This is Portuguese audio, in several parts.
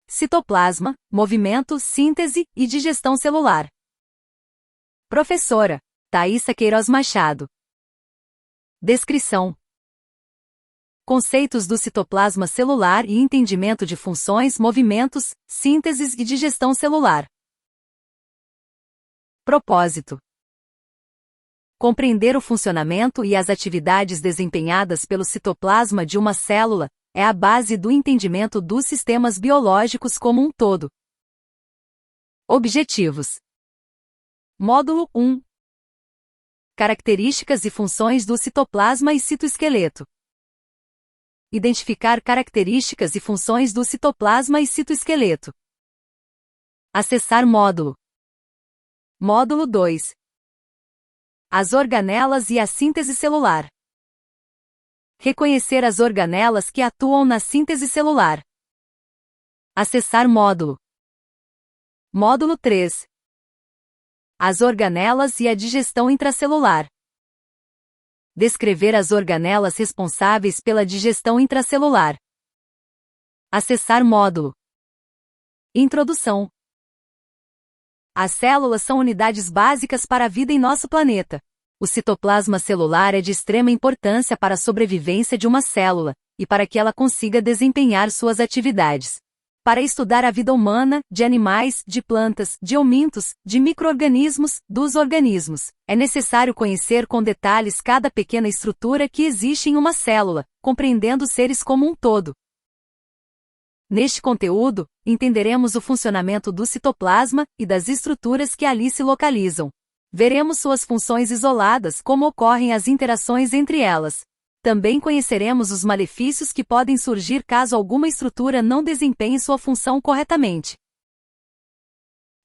citoplasma, movimento, síntese e digestão celular. Professora Thaisa Queiroz Machado. Descrição: conceitos do citoplasma celular e entendimento de funções, movimentos, sínteses e digestão celular. Propósito: compreender o funcionamento e as atividades desempenhadas pelo citoplasma de uma célula é a base do entendimento dos sistemas biológicos como um todo. Objetivos. Módulo 1. Características e funções do citoplasma e citoesqueleto. Identificar características e funções do citoplasma e citoesqueleto. Acessar módulo. Módulo 2. As organelas e a síntese celular. Reconhecer as organelas que atuam na síntese celular. Acessar módulo. Módulo 3. As organelas e a digestão intracelular. Descrever as organelas responsáveis pela digestão intracelular. Acessar módulo. Introdução. As células são unidades básicas para a vida em nosso planeta. O citoplasma celular é de extrema importância para a sobrevivência de uma célula, e para que ela consiga desempenhar suas atividades. Para estudar a vida humana, de animais, de plantas, de homintos, de micro-organismos, dos organismos, é necessário conhecer com detalhes cada pequena estrutura que existe em uma célula, compreendendo os seres como um todo. Neste conteúdo, entenderemos o funcionamento do citoplasma e das estruturas que ali se localizam. Veremos suas funções isoladas, como ocorrem as interações entre elas. Também conheceremos os malefícios que podem surgir caso alguma estrutura não desempenhe sua função corretamente.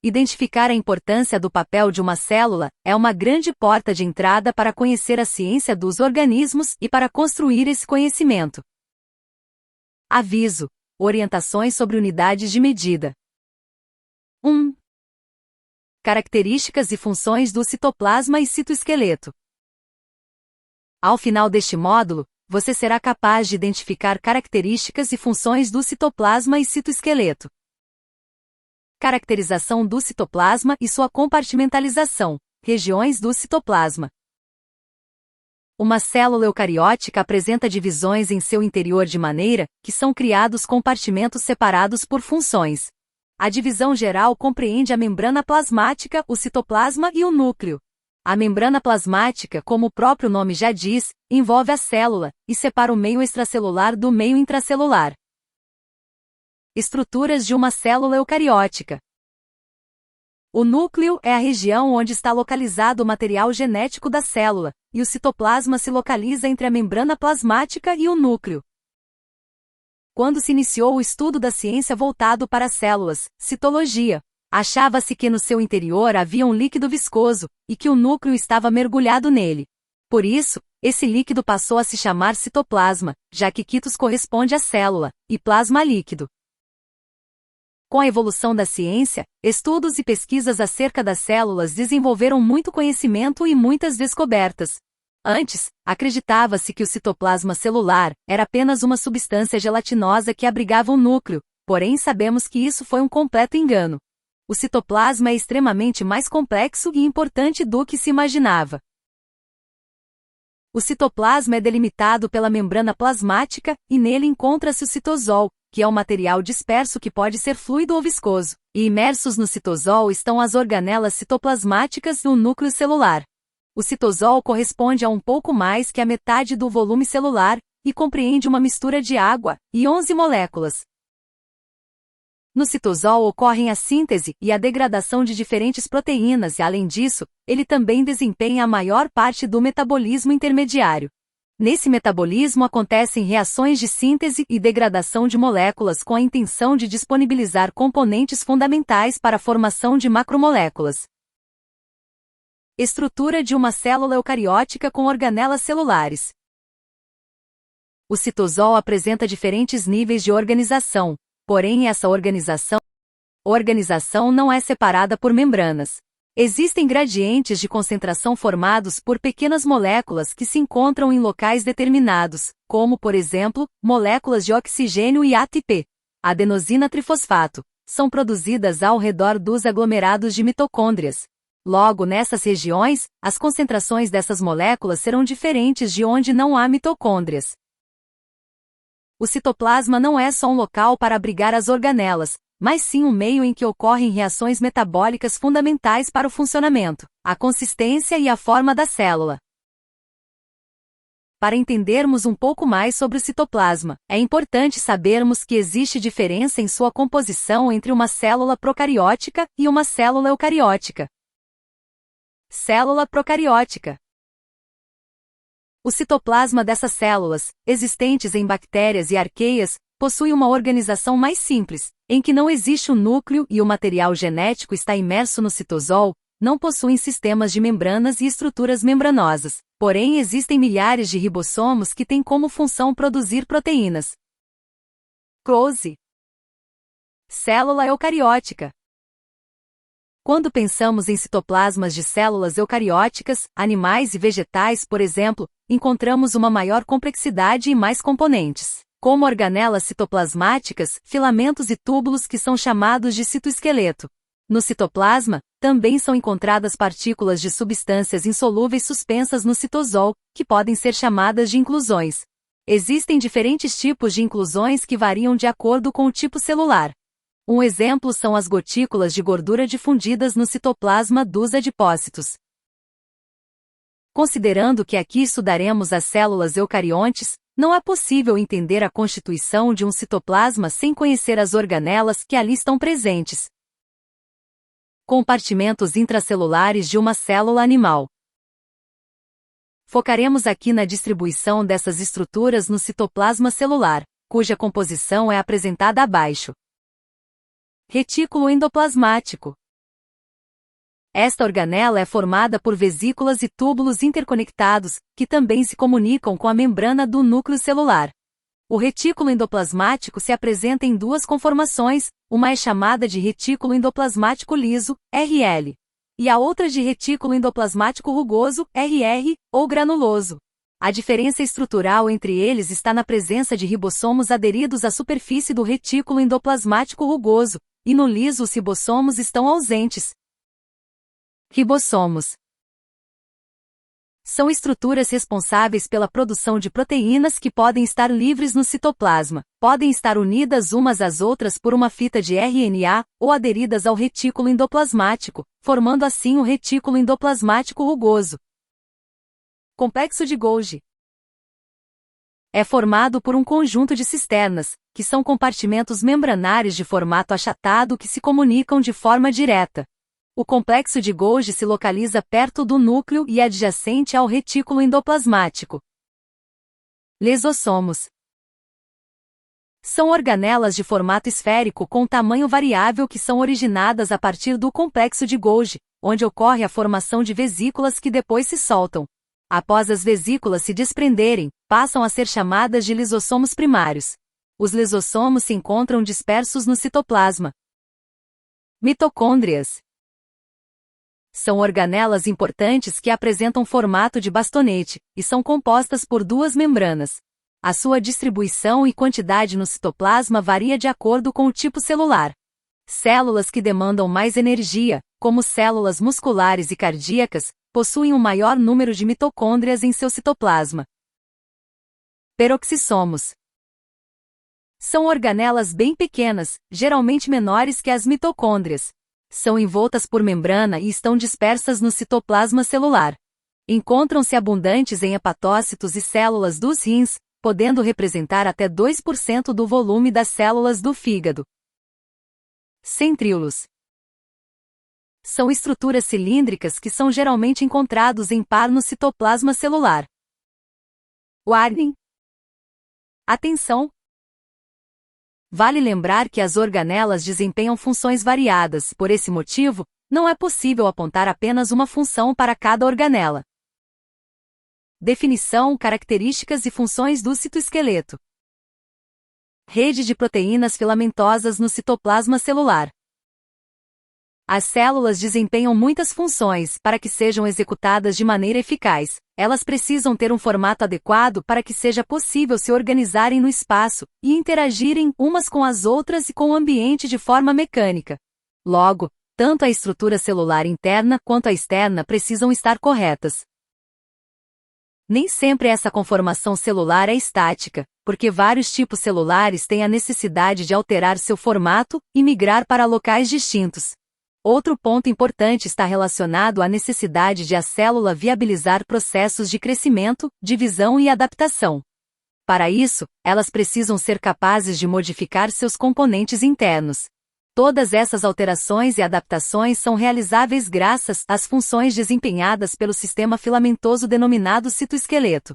Identificar a importância do papel de uma célula é uma grande porta de entrada para conhecer a ciência dos organismos e para construir esse conhecimento. Aviso: orientações sobre unidades de medida. 1. Características e funções do citoplasma e citoesqueleto. Ao final deste módulo, você será capaz de identificar características e funções do citoplasma e citoesqueleto. Caracterização do citoplasma e sua compartimentalização. Regiões do citoplasma. Uma célula eucariótica apresenta divisões em seu interior de maneira que são criados compartimentos separados por funções. A divisão geral compreende a membrana plasmática, o citoplasma e o núcleo. A membrana plasmática, como o próprio nome já diz, envolve a célula e separa o meio extracelular do meio intracelular. Estruturas de uma célula eucariótica. O núcleo é a região onde está localizado o material genético da célula, e o citoplasma se localiza entre a membrana plasmática e o núcleo. Quando se iniciou o estudo da ciência voltado para as células, citologia, achava-se que no seu interior havia um líquido viscoso, e que o núcleo estava mergulhado nele. Por isso, esse líquido passou a se chamar citoplasma, já que quitos corresponde à célula, e plasma líquido. Com a evolução da ciência, estudos e pesquisas acerca das células desenvolveram muito conhecimento e muitas descobertas. Antes, acreditava-se que o citoplasma celular era apenas uma substância gelatinosa que abrigava o núcleo, porém sabemos que isso foi um completo engano. O citoplasma é extremamente mais complexo e importante do que se imaginava. O citoplasma é delimitado pela membrana plasmática, e nele encontra-se o citosol, que é um material disperso que pode ser fluido ou viscoso, e imersos no citosol estão as organelas citoplasmáticas e o núcleo celular. O citosol corresponde a um pouco mais que a metade do volume celular, e compreende uma mistura de água e 11 moléculas. No citosol ocorrem a síntese e a degradação de diferentes proteínas e, além disso, ele também desempenha a maior parte do metabolismo intermediário. Nesse metabolismo acontecem reações de síntese e degradação de moléculas com a intenção de disponibilizar componentes fundamentais para a formação de macromoléculas. Estrutura de uma célula eucariótica com organelas celulares. O citosol apresenta diferentes níveis de organização, porém essa organização não é separada por membranas. Existem gradientes de concentração formados por pequenas moléculas que se encontram em locais determinados, como, por exemplo, moléculas de oxigênio e ATP. adenosina trifosfato, são produzidas ao redor dos aglomerados de mitocôndrias. Logo, nessas regiões, as concentrações dessas moléculas serão diferentes de onde não há mitocôndrias. O citoplasma não é só um local para abrigar as organelas, mas sim um meio em que ocorrem reações metabólicas fundamentais para o funcionamento, a consistência e a forma da célula. Para entendermos um pouco mais sobre o citoplasma, é importante sabermos que existe diferença em sua composição entre uma célula procariótica e uma célula eucariótica. Célula procariótica. O citoplasma dessas células, existentes em bactérias e arqueias, possui uma organização mais simples, em que não existe um núcleo e o material genético está imerso no citosol, não possuem sistemas de membranas e estruturas membranosas, porém existem milhares de ribossomos que têm como função produzir proteínas. Close. Célula eucariótica. Quando pensamos em citoplasmas de células eucarióticas, animais e vegetais, por exemplo, encontramos uma maior complexidade e mais componentes, como organelas citoplasmáticas, filamentos e túbulos que são chamados de citoesqueleto. No citoplasma, também são encontradas partículas de substâncias insolúveis suspensas no citosol, que podem ser chamadas de inclusões. Existem diferentes tipos de inclusões que variam de acordo com o tipo celular. Um exemplo são as gotículas de gordura difundidas no citoplasma dos adipócitos. Considerando que aqui estudaremos as células eucariontes, não é possível entender a constituição de um citoplasma sem conhecer as organelas que ali estão presentes. Compartimentos intracelulares de uma célula animal. Focaremos aqui na distribuição dessas estruturas no citoplasma celular, cuja composição é apresentada abaixo. Retículo endoplasmático. Esta organela é formada por vesículas e túbulos interconectados, que também se comunicam com a membrana do núcleo celular. O retículo endoplasmático se apresenta em duas conformações, uma é chamada de retículo endoplasmático liso, RL, e a outra de retículo endoplasmático rugoso, RR, ou granuloso. A diferença estrutural entre eles está na presença de ribossomos aderidos à superfície do retículo endoplasmático rugoso, e no liso os ribossomos estão ausentes. Ribossomos são estruturas responsáveis pela produção de proteínas que podem estar livres no citoplasma, podem estar unidas umas às outras por uma fita de RNA, ou aderidas ao retículo endoplasmático, formando assim o retículo endoplasmático rugoso. Complexo de Golgi é formado por um conjunto de cisternas, que são compartimentos membranares de formato achatado que se comunicam de forma direta. O complexo de Golgi se localiza perto do núcleo e adjacente ao retículo endoplasmático. Lisossomos são organelas de formato esférico com tamanho variável que são originadas a partir do complexo de Golgi, onde ocorre a formação de vesículas que depois se soltam. Após as vesículas se desprenderem, passam a ser chamadas de lisossomos primários. Os lisossomos se encontram dispersos no citoplasma. Mitocôndrias são organelas importantes que apresentam formato de bastonete, e são compostas por duas membranas. A sua distribuição e quantidade no citoplasma varia de acordo com o tipo celular. Células que demandam mais energia, como células musculares e cardíacas, possuem um maior número de mitocôndrias em seu citoplasma. Peroxissomos são organelas bem pequenas, geralmente menores que as mitocôndrias. São envoltas por membrana e estão dispersas no citoplasma celular. Encontram-se abundantes em hepatócitos e células dos rins, podendo representar até 2% do volume das células do fígado. Centríolos são estruturas cilíndricas que são geralmente encontrados em par no citoplasma celular. Warning. Atenção! Vale lembrar que as organelas desempenham funções variadas, por esse motivo, não é possível apontar apenas uma função para cada organela. Definição, características e funções do citoesqueleto. Rede de proteínas filamentosas no citoplasma celular. As células desempenham muitas funções para que sejam executadas de maneira eficaz. Elas precisam ter um formato adequado para que seja possível se organizarem no espaço e interagirem umas com as outras e com o ambiente de forma mecânica. Logo, tanto a estrutura celular interna quanto a externa precisam estar corretas. Nem sempre essa conformação celular é estática, porque vários tipos celulares têm a necessidade de alterar seu formato e migrar para locais distintos. Outro ponto importante está relacionado à necessidade de a célula viabilizar processos de crescimento, divisão e adaptação. Para isso, elas precisam ser capazes de modificar seus componentes internos. Todas essas alterações e adaptações são realizáveis graças às funções desempenhadas pelo sistema filamentoso denominado citoesqueleto.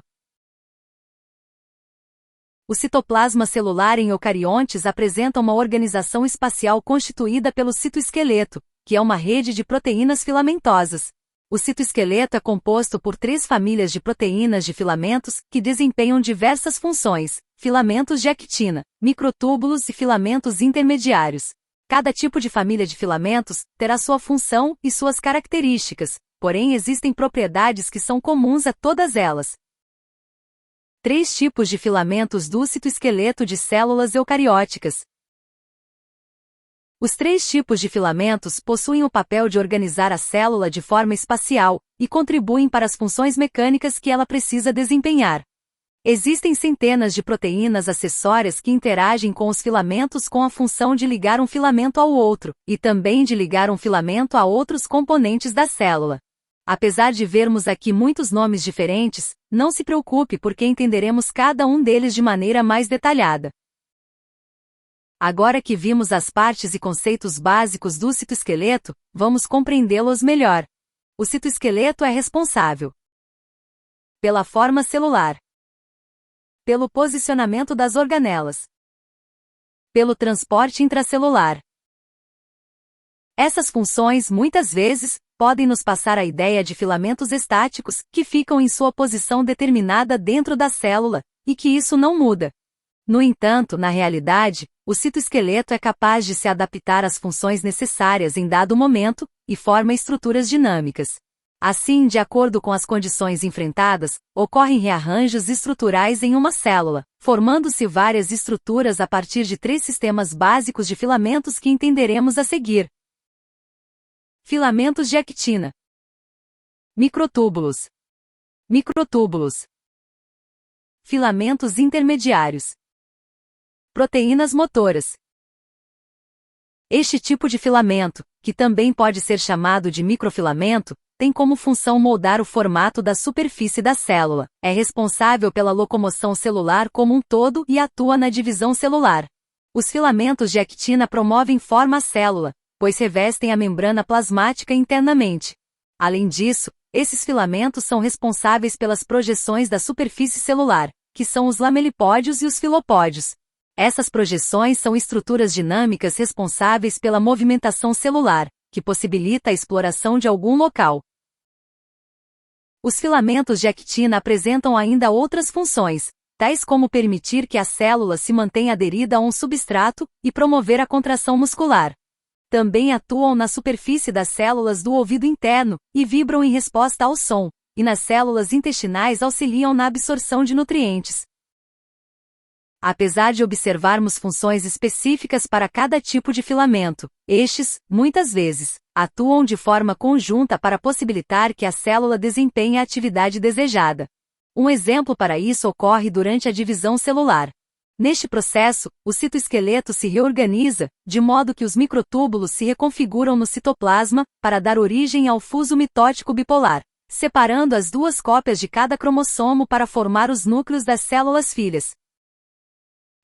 O citoplasma celular em eucariontes apresenta uma organização espacial constituída pelo citoesqueleto, que é uma rede de proteínas filamentosas. O citoesqueleto é composto por 3 famílias de proteínas de filamentos que desempenham diversas funções: filamentos de actina, microtúbulos e filamentos intermediários. Cada tipo de família de filamentos terá sua função e suas características, porém existem propriedades que são comuns a todas elas. 3 tipos de filamentos do citoesqueleto de células eucarióticas. Os 3 tipos de filamentos possuem o papel de organizar a célula de forma espacial e contribuem para as funções mecânicas que ela precisa desempenhar. Existem centenas de proteínas acessórias que interagem com os filamentos com a função de ligar um filamento ao outro, e também de ligar um filamento a outros componentes da célula. Apesar de vermos aqui muitos nomes diferentes, não se preocupe porque entenderemos cada um deles de maneira mais detalhada. Agora que vimos as partes e conceitos básicos do citoesqueleto, vamos compreendê-los melhor. O citoesqueleto é responsável pela forma celular, pelo posicionamento das organelas, pelo transporte intracelular. Essas funções, muitas vezes, podem nos passar a ideia de filamentos estáticos, que ficam em sua posição determinada dentro da célula, e que isso não muda. No entanto, na realidade, o citoesqueleto é capaz de se adaptar às funções necessárias em dado momento, e forma estruturas dinâmicas. Assim, de acordo com as condições enfrentadas, ocorrem rearranjos estruturais em uma célula, formando-se várias estruturas a partir de 3 sistemas básicos de filamentos que entenderemos a seguir. Filamentos de actina. Microtúbulos. Microtúbulos. Filamentos intermediários. Proteínas motoras. Este tipo de filamento, que também pode ser chamado de microfilamento, tem como função moldar o formato da superfície da célula, é responsável pela locomoção celular como um todo e atua na divisão celular. Os filamentos de actina promovem forma à célula, pois revestem a membrana plasmática internamente. Além disso, esses filamentos são responsáveis pelas projeções da superfície celular, que são os lamelipódios e os filopódios. Essas projeções são estruturas dinâmicas responsáveis pela movimentação celular, que possibilita a exploração de algum local. Os filamentos de actina apresentam ainda outras funções, tais como permitir que a célula se mantenha aderida a um substrato e promover a contração muscular. Também atuam na superfície das células do ouvido interno e vibram em resposta ao som, e nas células intestinais auxiliam na absorção de nutrientes. Apesar de observarmos funções específicas para cada tipo de filamento, estes, muitas vezes, atuam de forma conjunta para possibilitar que a célula desempenhe a atividade desejada. Um exemplo para isso ocorre durante a divisão celular. Neste processo, o citoesqueleto se reorganiza, de modo que os microtúbulos se reconfiguram no citoplasma, para dar origem ao fuso mitótico bipolar, separando as 2 cópias de cada cromossomo para formar os núcleos das células filhas.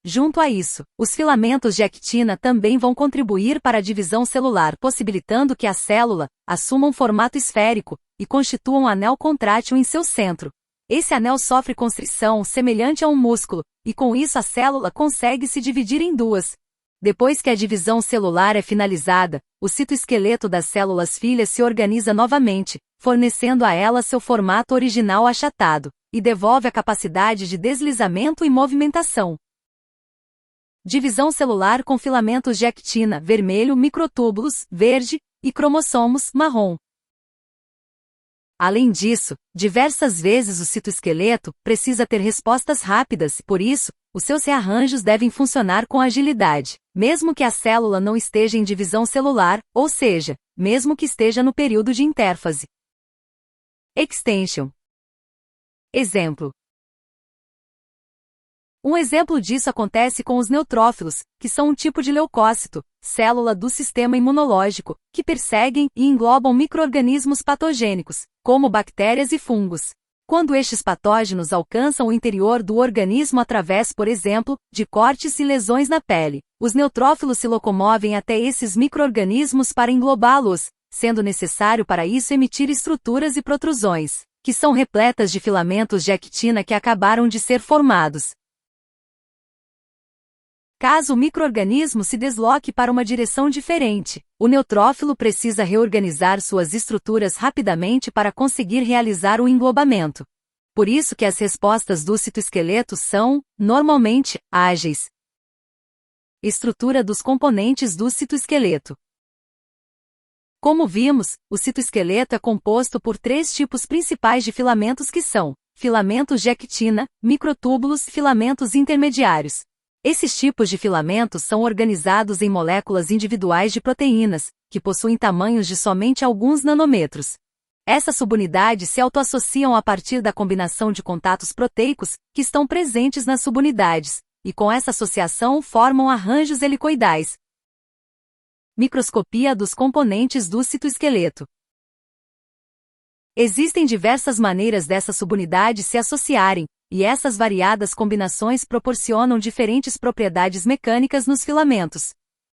Junto a isso, os filamentos de actina também vão contribuir para a divisão celular, possibilitando que a célula assuma um formato esférico e constitua um anel contrátil em seu centro. Esse anel sofre constrição semelhante a um músculo, e com isso a célula consegue se dividir em 2. Depois que a divisão celular é finalizada, o citoesqueleto das células filhas se organiza novamente, fornecendo a elas seu formato original achatado, e devolve a capacidade de deslizamento e movimentação. Divisão celular com filamentos de actina, vermelho, microtúbulos, verde, e cromossomos, marrom. Além disso, diversas vezes o citoesqueleto precisa ter respostas rápidas, por isso, os seus rearranjos devem funcionar com agilidade, mesmo que a célula não esteja em divisão celular, ou seja, mesmo que esteja no período de intérfase. Extension. Exemplo. Um exemplo disso acontece com os neutrófilos, que são um tipo de leucócito, célula do sistema imunológico, que perseguem e englobam micro-organismos patogênicos, como bactérias e fungos. Quando estes patógenos alcançam o interior do organismo através, por exemplo, de cortes e lesões na pele, os neutrófilos se locomovem até esses micro-organismos para englobá-los, sendo necessário para isso emitir estruturas e protrusões, que são repletas de filamentos de actina que acabaram de ser formados. Caso o micro-organismo se desloque para uma direção diferente, o neutrófilo precisa reorganizar suas estruturas rapidamente para conseguir realizar o englobamento. Por isso que as respostas do citoesqueleto são, normalmente, ágeis. Estrutura dos componentes do citoesqueleto. Como vimos, o citoesqueleto é composto por 3 tipos principais de filamentos que são filamentos de actina, microtúbulos e filamentos intermediários. Esses tipos de filamentos são organizados em moléculas individuais de proteínas, que possuem tamanhos de somente alguns nanômetros. Essas subunidades se autoassociam a partir da combinação de contatos proteicos, que estão presentes nas subunidades, e com essa associação formam arranjos helicoidais. Microscopia dos componentes do citoesqueleto. Existem diversas maneiras dessas subunidades se associarem, e essas variadas combinações proporcionam diferentes propriedades mecânicas nos filamentos.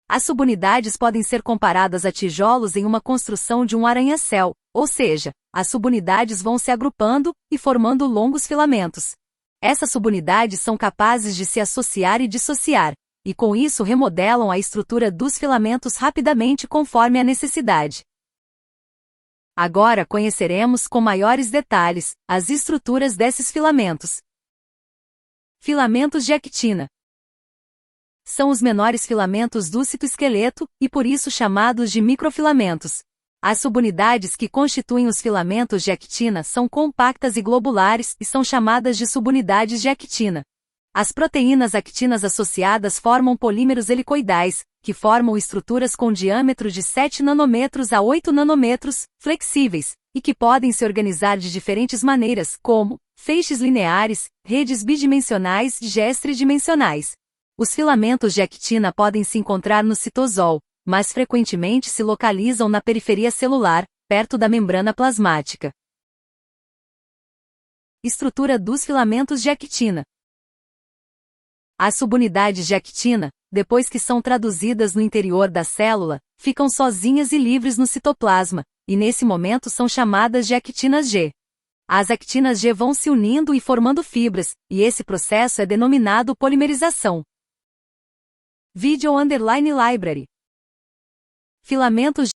As subunidades podem ser comparadas a tijolos em uma construção de um arranha-céu, ou seja, as subunidades vão se agrupando e formando longos filamentos. Essas subunidades são capazes de se associar e dissociar, e com isso remodelam a estrutura dos filamentos rapidamente conforme a necessidade. Agora conheceremos com maiores detalhes as estruturas desses filamentos. Filamentos de actina. São os menores filamentos do citoesqueleto, e por isso chamados de microfilamentos. As subunidades que constituem os filamentos de actina são compactas e globulares e são chamadas de subunidades de actina. As proteínas actinas associadas formam polímeros helicoidais, que formam estruturas com diâmetro de 7 nanômetros a 8 nanômetros, flexíveis, e que podem se organizar de diferentes maneiras, como feixes lineares, redes bidimensionais e tridimensionais. Os filamentos de actina podem se encontrar no citosol, mas frequentemente se localizam na periferia celular, perto da membrana plasmática. Estrutura dos filamentos de actina. As subunidades de actina, depois que são traduzidas no interior da célula, ficam sozinhas e livres no citoplasma, e nesse momento são chamadas de actinas G. As actinas G vão se unindo e formando fibras, e esse processo é denominado polimerização. Video_library. Filamentos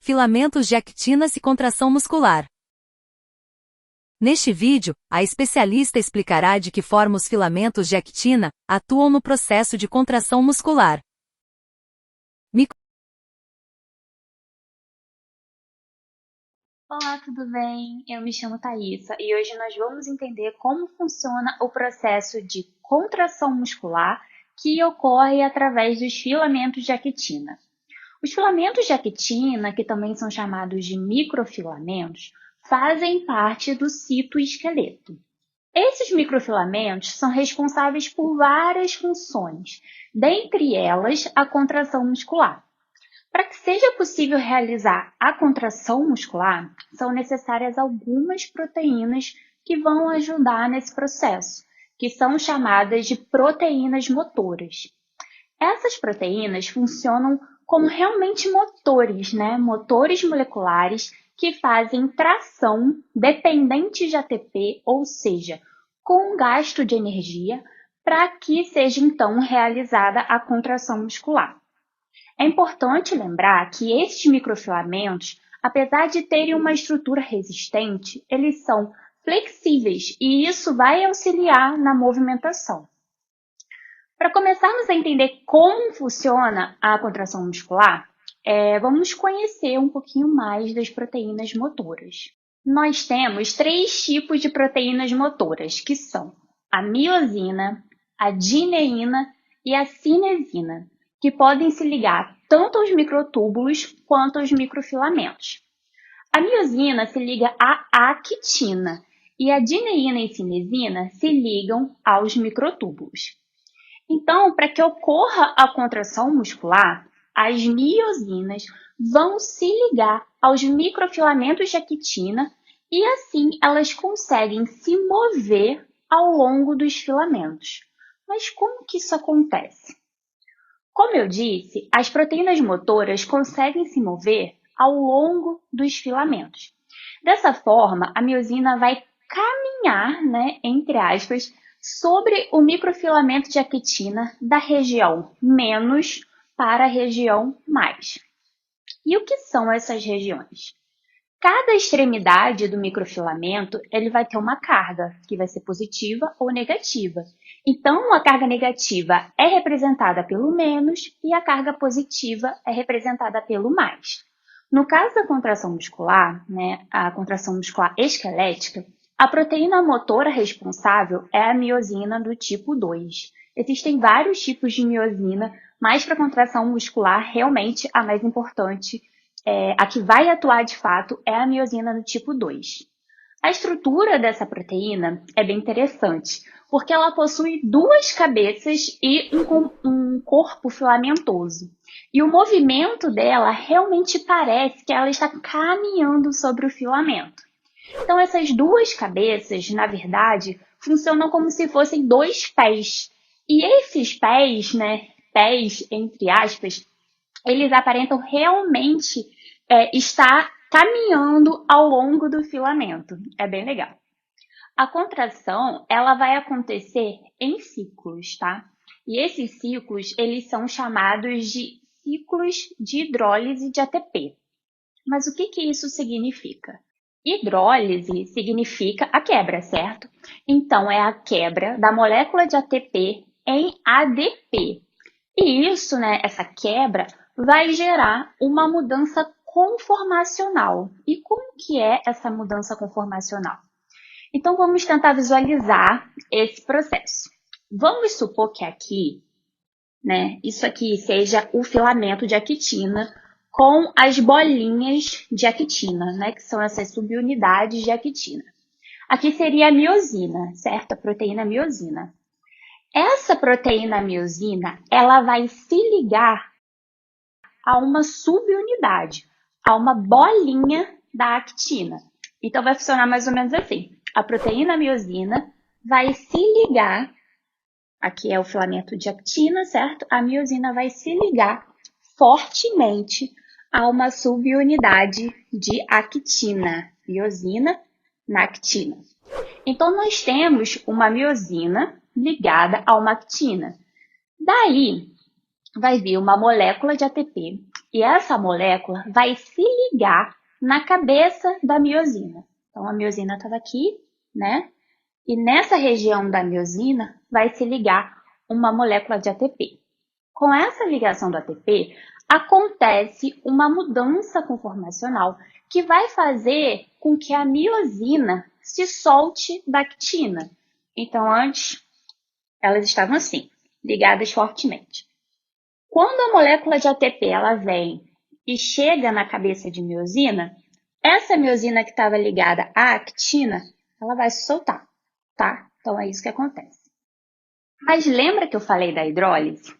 Filamentos de actinas e contração muscular. Neste vídeo, a especialista explicará de que forma os filamentos de actina atuam no processo de contração muscular. Olá, tudo bem? Eu me chamo Thaisa e hoje nós vamos entender como funciona o processo de contração muscular que ocorre através dos filamentos de actina. Os filamentos de actina, que também são chamados de microfilamentos, fazem parte do citoesqueleto. Esses microfilamentos são responsáveis por várias funções, dentre elas a contração muscular. Para que seja possível realizar a contração muscular, são necessárias algumas proteínas que vão ajudar nesse processo, que são chamadas de proteínas motoras. Essas proteínas funcionam como realmente motores, motores moleculares que fazem tração dependente de ATP, ou seja, com gasto de energia, para que seja então realizada a contração muscular. É importante lembrar que estes microfilamentos, apesar de terem uma estrutura resistente, eles são flexíveis e isso vai auxiliar na movimentação. Para começarmos a entender como funciona a contração muscular, vamos conhecer um pouquinho mais das proteínas motoras. Nós temos 3 tipos de proteínas motoras, que são a miosina, a dineína e a cinesina, que podem se ligar tanto aos microtúbulos quanto aos microfilamentos. A miosina se liga à actina e a dineína e cinesina se ligam aos microtúbulos. Então, para que ocorra a contração muscular, as miosinas vão se ligar aos microfilamentos de actina e assim elas conseguem se mover ao longo dos filamentos. Mas como que isso acontece? Como eu disse, as proteínas motoras conseguem se mover ao longo dos filamentos. Dessa forma, a miosina vai caminhar, entre aspas, sobre o microfilamento de actina da região menos para a região mais. E o que são essas regiões? Cada extremidade do microfilamento ele vai ter uma carga, que vai ser positiva ou negativa. Então, a carga negativa é representada pelo menos e a carga positiva é representada pelo mais. No caso da contração muscular, a contração muscular esquelética, a proteína motora responsável é a miosina do tipo 2. Existem vários tipos de miosina, mas para a contração muscular, realmente a mais importante, a que vai atuar de fato, é a miosina do tipo 2. A estrutura dessa proteína é bem interessante, porque ela possui 2 cabeças e um corpo filamentoso. E o movimento dela realmente parece que ela está caminhando sobre o filamento. Então, essas 2 cabeças, na verdade, funcionam como se fossem 2 pés. E esses pés, pés entre aspas, eles aparentam realmente estar caminhando ao longo do filamento. É bem legal. A contração, ela vai acontecer em ciclos, tá? E esses ciclos, eles são chamados de ciclos de hidrólise de ATP. Mas o que isso significa? Hidrólise significa a quebra, certo? Então, é a quebra da molécula de ATP em ADP. E isso, essa quebra, vai gerar uma mudança conformacional. E como que é essa mudança conformacional? Então, vamos tentar visualizar esse processo. Vamos supor que aqui, isso aqui seja o filamento de actina com as bolinhas de actina, que são essas subunidades de actina. Aqui seria a miosina, certo? A proteína miosina. Essa proteína miosina, ela vai se ligar a uma subunidade, a uma bolinha da actina. Então, vai funcionar mais ou menos assim. A proteína miosina vai se ligar, aqui é o filamento de actina, certo? A miosina vai se ligar fortemente a uma subunidade de actina, miosina na actina. Então, nós temos uma miosina ligada a uma actina. Daí, vai vir uma molécula de ATP e essa molécula vai se ligar na cabeça da miosina. Então, a miosina estava aqui, E nessa região da miosina vai se ligar uma molécula de ATP. Com essa ligação do ATP, acontece uma mudança conformacional que vai fazer com que a miosina se solte da actina. Então, antes, elas estavam assim, ligadas fortemente. Quando a molécula de ATP ela vem e chega na cabeça de miosina, essa miosina que estava ligada à actina, ela vai se soltar, tá? Então, é isso que acontece. Mas lembra que eu falei da hidrólise?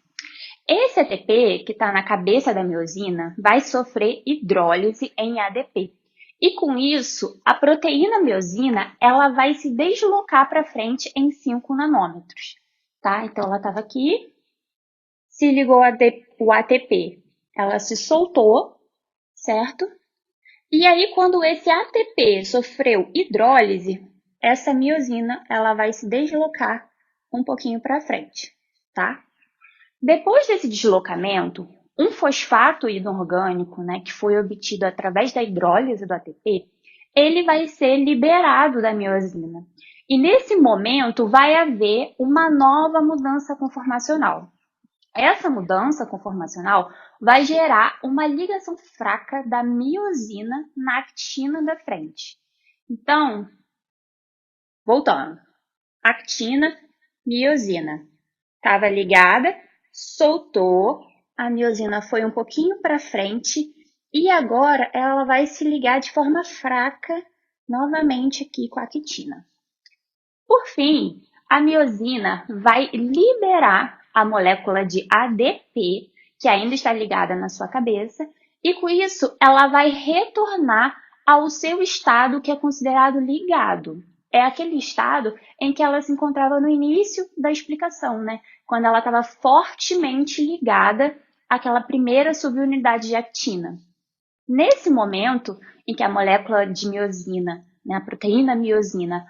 Esse ATP que está na cabeça da miosina vai sofrer hidrólise em ADP. E com isso, a proteína miosina ela vai se deslocar para frente em 5 nanômetros. Tá? Então, ela estava aqui, se ligou o ATP, ela se soltou, certo? E aí, quando esse ATP sofreu hidrólise, essa miosina ela vai se deslocar um pouquinho para frente, tá? Depois desse deslocamento, um fosfato inorgânico, que foi obtido através da hidrólise do ATP, ele vai ser liberado da miosina. E nesse momento vai haver uma nova mudança conformacional. Essa mudança conformacional vai gerar uma ligação fraca da miosina na actina da frente. Então, voltando. Actina, miosina. Estava ligada, soltou, a miosina foi um pouquinho para frente e agora ela vai se ligar de forma fraca novamente aqui com a actina. Por fim, a miosina vai liberar a molécula de ADP, que ainda está ligada na sua cabeça, e com isso ela vai retornar ao seu estado que é considerado ligado. É aquele estado em que ela se encontrava no início da explicação, né? Quando ela estava fortemente ligada àquela primeira subunidade de actina. Nesse momento em que a molécula de miosina, né, a proteína miosina,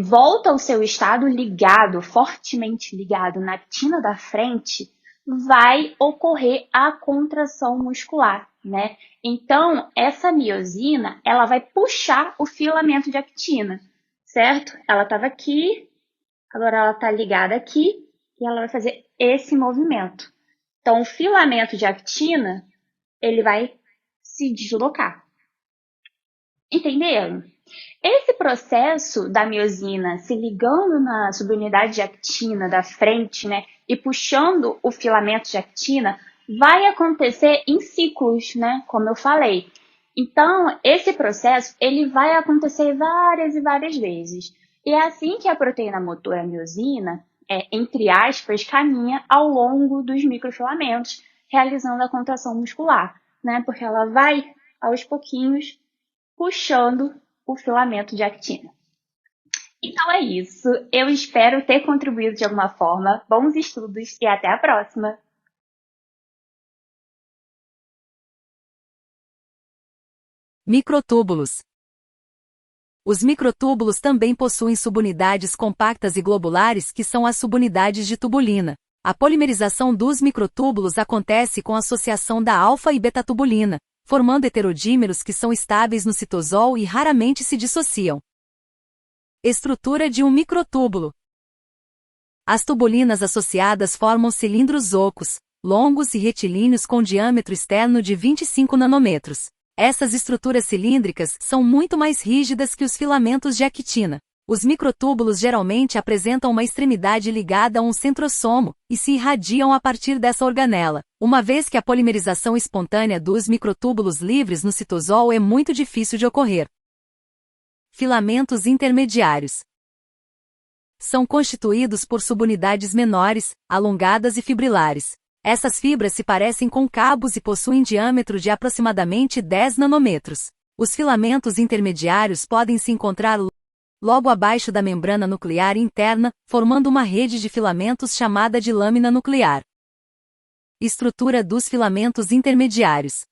volta ao seu estado ligado, fortemente ligado na actina da frente, vai ocorrer a contração muscular, né? Então, essa miosina, ela vai puxar o filamento de actina, certo? Ela estava aqui, agora ela está ligada aqui, e ela vai fazer esse movimento. Então, o filamento de actina, ele vai se deslocar. Entenderam? Esse processo da miosina se ligando na subunidade de actina da frente, né, e puxando o filamento de actina, vai acontecer em ciclos, né, como eu falei. Então, esse processo ele vai acontecer várias e várias vezes. E é assim que a proteína motora miosina, entre aspas, caminha ao longo dos microfilamentos, realizando a contração muscular, né, porque ela vai, aos pouquinhos, puxando o filamento de actina. Então é isso. Eu espero ter contribuído de alguma forma. Bons estudos e até a próxima! Microtúbulos. Os microtúbulos também possuem subunidades compactas e globulares que são as subunidades de tubulina. A polimerização dos microtúbulos acontece com a associação da alfa e beta-tubulina, formando heterodímeros que são estáveis no citosol e raramente se dissociam. Estrutura de um microtúbulo. As tubulinas associadas formam cilindros ocos, longos e retilíneos com diâmetro externo de 25 nanômetros. Essas estruturas cilíndricas são muito mais rígidas que os filamentos de actina. Os microtúbulos geralmente apresentam uma extremidade ligada a um centrosomo e se irradiam a partir dessa organela, uma vez que a polimerização espontânea dos microtúbulos livres no citosol é muito difícil de ocorrer. Filamentos intermediários. São constituídos por subunidades menores, alongadas e fibrilares. Essas fibras se parecem com cabos e possuem diâmetro de aproximadamente 10 nanômetros. Os filamentos intermediários podem se encontrar logo abaixo da membrana nuclear interna, formando uma rede de filamentos chamada de lâmina nuclear. Estrutura dos filamentos intermediários.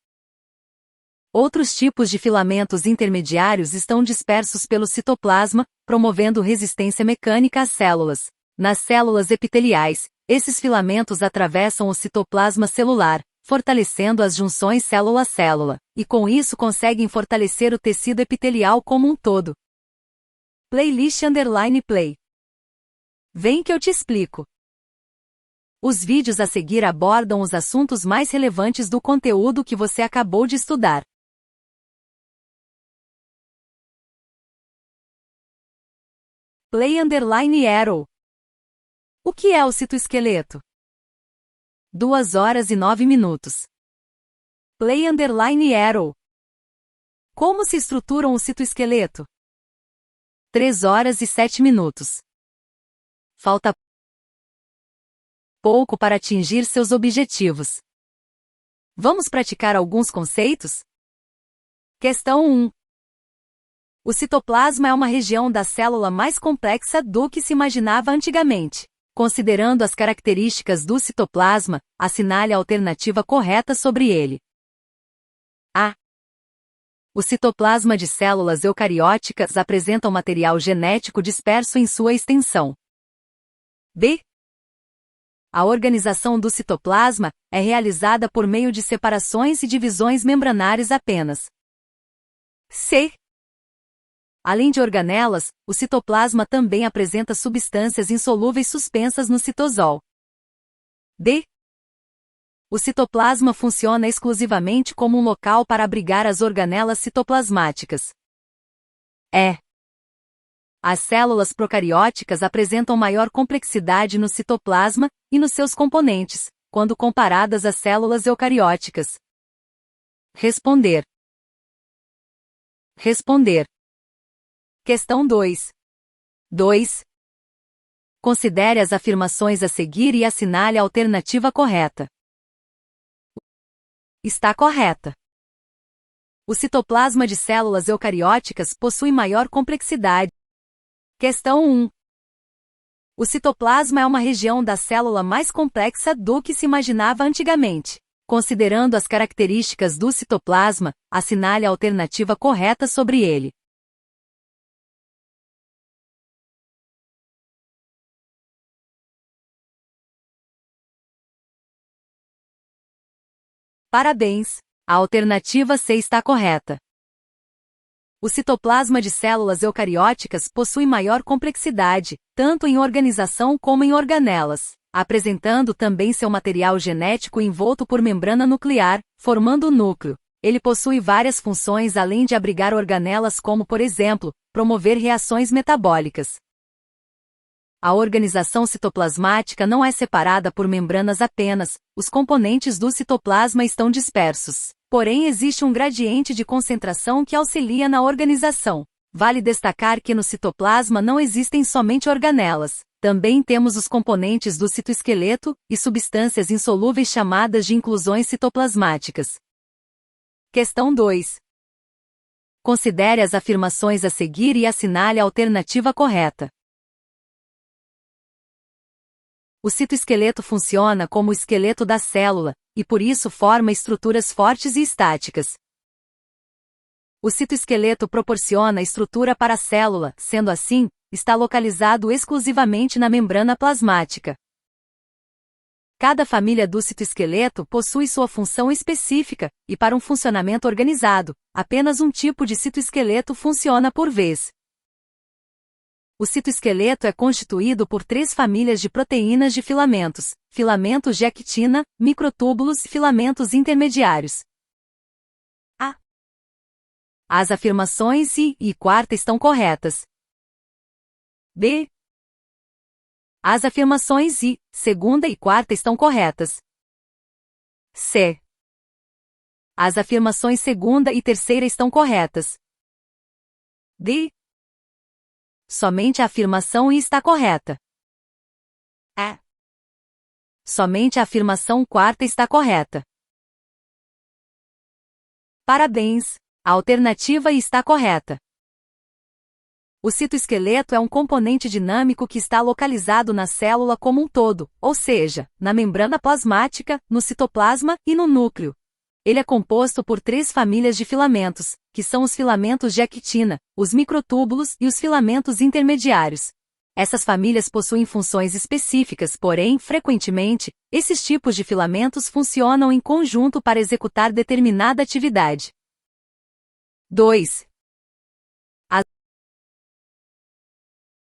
Outros tipos de filamentos intermediários estão dispersos pelo citoplasma, promovendo resistência mecânica às células. Nas células epiteliais, esses filamentos atravessam o citoplasma celular, fortalecendo as junções célula-célula, e com isso conseguem fortalecer o tecido epitelial como um todo. Playlist_play. Vem que eu te explico. Os vídeos a seguir abordam os assuntos mais relevantes do conteúdo que você acabou de estudar. Play_arrow. O que é o citoesqueleto? 2 horas e 9 minutos. Play_arrow. Como se estruturam o citoesqueleto? 3 horas e 7 minutos. Falta pouco para atingir seus objetivos. Vamos praticar alguns conceitos? Questão 1. O citoplasma é uma região da célula mais complexa do que se imaginava antigamente. Considerando as características do citoplasma, assinale a alternativa correta sobre ele. A. O citoplasma de células eucarióticas apresenta um material genético disperso em sua extensão. B. A organização do citoplasma é realizada por meio de separações e divisões membranares apenas. C. Além de organelas, o citoplasma também apresenta substâncias insolúveis suspensas no citosol. D. O citoplasma funciona exclusivamente como um local para abrigar as organelas citoplasmáticas. E. As células procarióticas apresentam maior complexidade no citoplasma e nos seus componentes, quando comparadas às células eucarióticas. Responder. Questão 2. 2. Considere as afirmações a seguir e assinale a alternativa correta. Está correta. O citoplasma de células eucarióticas possui maior complexidade. Questão 1. O citoplasma é uma região da célula mais complexa do que se imaginava antigamente. Considerando as características do citoplasma, assinale a alternativa correta sobre ele. Parabéns! A alternativa C está correta. O citoplasma de células eucarióticas possui maior complexidade, tanto em organização como em organelas, apresentando também seu material genético envolto por membrana nuclear, formando o núcleo. Ele possui várias funções além de abrigar organelas como, por exemplo, promover reações metabólicas. A organização citoplasmática não é separada por membranas apenas, os componentes do citoplasma estão dispersos. Porém, existe um gradiente de concentração que auxilia na organização. Vale destacar que no citoplasma não existem somente organelas. Também temos os componentes do citoesqueleto e substâncias insolúveis chamadas de inclusões citoplasmáticas. Questão 2. Considere as afirmações a seguir e assinale a alternativa correta. O citoesqueleto funciona como o esqueleto da célula, e por isso forma estruturas fortes e estáticas. O citoesqueleto proporciona estrutura para a célula, sendo assim, está localizado exclusivamente na membrana plasmática. Cada família do citoesqueleto possui sua função específica, e para um funcionamento organizado, apenas um tipo de citoesqueleto funciona por vez. O citoesqueleto é constituído por 3 famílias de proteínas de filamentos: filamentos de actina, microtúbulos e filamentos intermediários. A. As afirmações I e quarta estão corretas. B. As afirmações I, segunda e quarta estão corretas. C. As afirmações segunda e terceira estão corretas. D. Somente a afirmação I está correta. E. Somente a afirmação quarta está correta. Parabéns! A alternativa I está correta. O citoesqueleto é um componente dinâmico que está localizado na célula como um todo, ou seja, na membrana plasmática, no citoplasma e no núcleo. Ele é composto por 3 famílias de filamentos, que são os filamentos de actina, os microtúbulos e os filamentos intermediários. Essas famílias possuem funções específicas, porém, frequentemente, esses tipos de filamentos funcionam em conjunto para executar determinada atividade. 2.